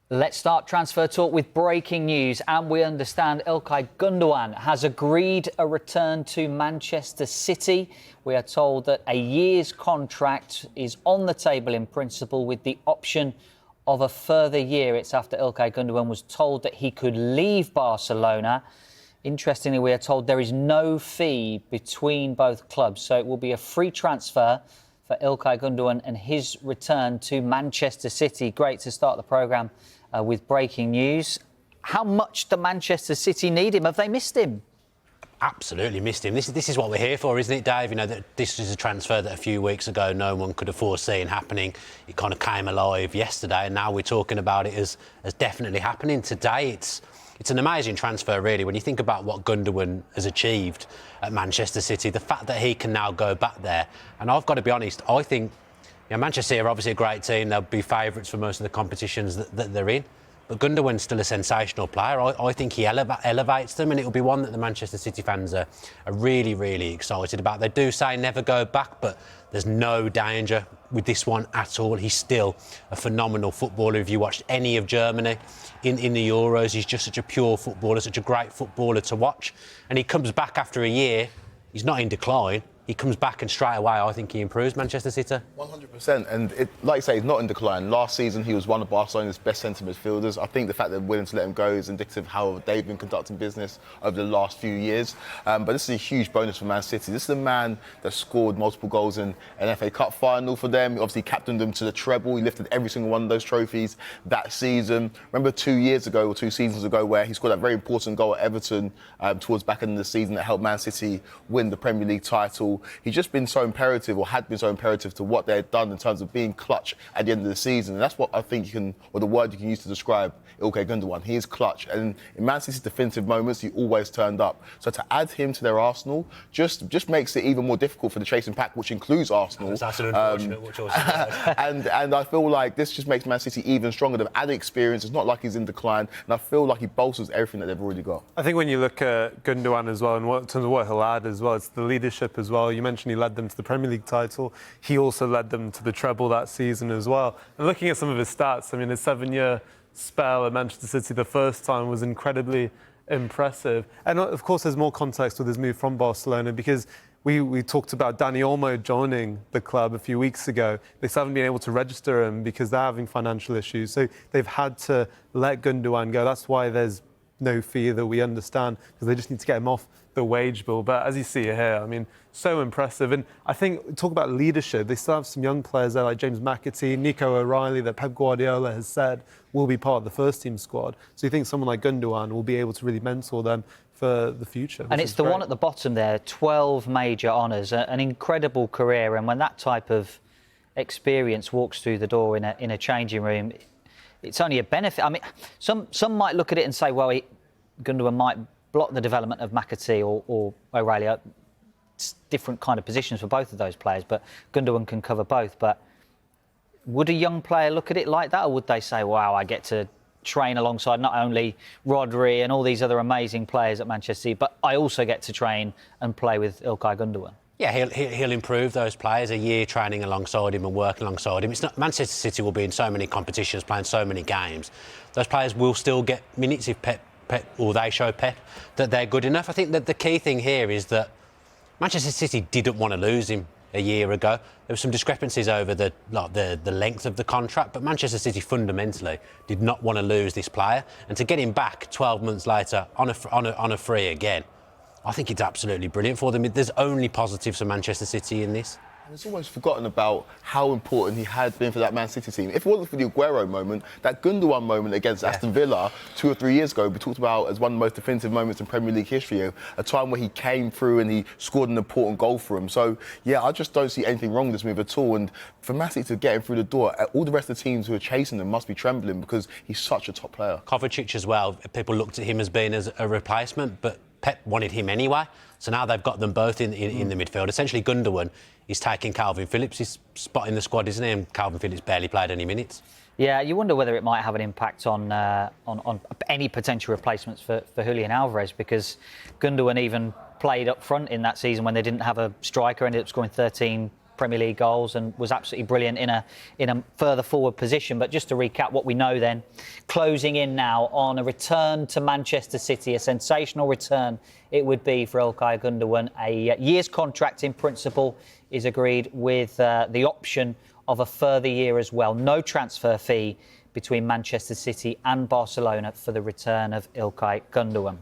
Let's start transfer talk with breaking news, and we understand Ilkay Gundogan has agreed a return to Manchester City. We are told that a year's contract is on the table in principle with the option of a further year. It's after Ilkay Gundogan was told that he could leave Barcelona. Interestingly, we are told there is no fee between both clubs, so it will be a free transfer for Ilkay Gundogan and his return to Manchester City. Great to start the programme with breaking news. How much do Manchester City need him? Have they missed him? Absolutely missed him. This is what we're here for, isn't it, Dave? You know, that this is a transfer that a few weeks ago no one could have foreseen happening. It kind of came alive yesterday, and now we're talking about it as definitely happening today. It's an amazing transfer, really, when you think about what Gundogan has achieved at Manchester City, the fact that he can now go back there. And I've got to be honest, I think Manchester City are obviously a great team. They'll be favourites for most of the competitions that they're in. But Gundogan's still a sensational player. I think he elevates them, and it'll be one that the Manchester City fans are really, really excited about. They do say never go back, but there's no danger with this one at all. He's still a phenomenal footballer. If you watched any of Germany in the Euros, he's just such a pure footballer, such a great footballer to watch. And he comes back after a year. He's not in decline. He comes back and straight away, I think he improves Manchester City. 100%. And like you say, he's not in decline. Last season, he was one of Barcelona's best centre midfielders. I think the fact that they're willing to let him go is indicative of how they've been conducting business over the last few years. But this is a huge bonus for Man City. This is a man that scored multiple goals in an FA Cup final for them. He obviously captained them to the treble. He lifted every single one of those trophies that season. Remember 2 years ago or 2 seasons ago where he scored that very important goal at Everton towards back end of the season that helped Man City win the Premier League title. He's just been so imperative, or had been so imperative to what they had done in terms of being clutch at the end of the season. And that's what I think you can, or the word you can use to describe Ilkay Gundogan. He is clutch. And in Man City's defensive moments, he always turned up. So to add him to their Arsenal just makes it even more difficult for the chasing pack, which includes Arsenal. That's an unfortunate choice. and I feel like this just makes Man City even stronger. They've added experience. It's not like he's in decline. And I feel like he bolsters everything that they've already got. I think when you look at Gundogan as well, and in terms of what he'll add as well, it's the leadership as well. You mentioned he led them to the Premier League title. He also led them to the treble that season as well. And looking at some of his stats, I mean, his 7-year spell at Manchester City the first time was incredibly impressive. And of course, there's more context with his move from Barcelona, because we talked about Dani Olmo joining the club a few weeks ago. They still haven't been able to register him because they're having financial issues. So they've had to let Gundogan go. That's why there's no fee, that we understand, because they just need to get him off the wage bill. But as you see here, I mean, so impressive. And I think, talk about leadership, they still have some young players there like James McAtee, Nico O'Reilly, that Pep Guardiola has said will be part of the first team squad. So you think someone like Gundogan will be able to really mentor them for the future. And it's the one at the bottom there, 12 major honours, an incredible career. And when that type of experience walks through the door in a changing room, it's only a benefit. I mean, some might look at it and say, well, Gundogan might block the development of McAtee or O'Reilly. It's different kind of positions for both of those players, but Gundogan can cover both. But would a young player look at it like that, or would they say, wow, I get to train alongside not only Rodri and all these other amazing players at Manchester City, but I also get to train and play with Ilkay Gundogan? Yeah, he'll improve those players. A year training alongside him and working alongside him. It's not, Manchester City will be in so many competitions, playing so many games. Those players will still get minutes if Pep or they show Pep that they're good enough. I think that the key thing here is that Manchester City didn't want to lose him a year ago. There were some discrepancies over the length of the contract, but Manchester City fundamentally did not want to lose this player. And to get him back 12 months later on a free again, I think it's absolutely brilliant for them. There's only positives for Manchester City in this. And it's almost forgotten about how important he had been for that Man City team. If it wasn't for the Aguero moment, that Gundogan moment against Aston Villa 2 or 3 years ago, we talked about as one of the most definitive moments in Premier League history, a time where he came through and he scored an important goal for him. So, yeah, I just don't see anything wrong with this move at all. And for Man City to get him through the door, all the rest of the teams who are chasing him must be trembling, because he's such a top player. Kovacic as well, people looked at him as being as a replacement, but Pep wanted him anyway. So now they've got them both in the midfield. Essentially, Gundogan is taking Calvin Phillips' spot in the squad, isn't he? And Calvin Phillips barely played any minutes. Yeah, you wonder whether it might have an impact on any potential replacements for Julian Alvarez, because Gundogan even played up front in that season when they didn't have a striker, ended up scoring 13 Premier League goals and was absolutely brilliant in a further forward position. But just to recap what we know then, closing in now on a return to Manchester City, a sensational return it would be for Ilkay Gundogan. A year's contract in principle is agreed with the option of a further year as well. No transfer fee between Manchester City and Barcelona for the return of Ilkay Gundogan.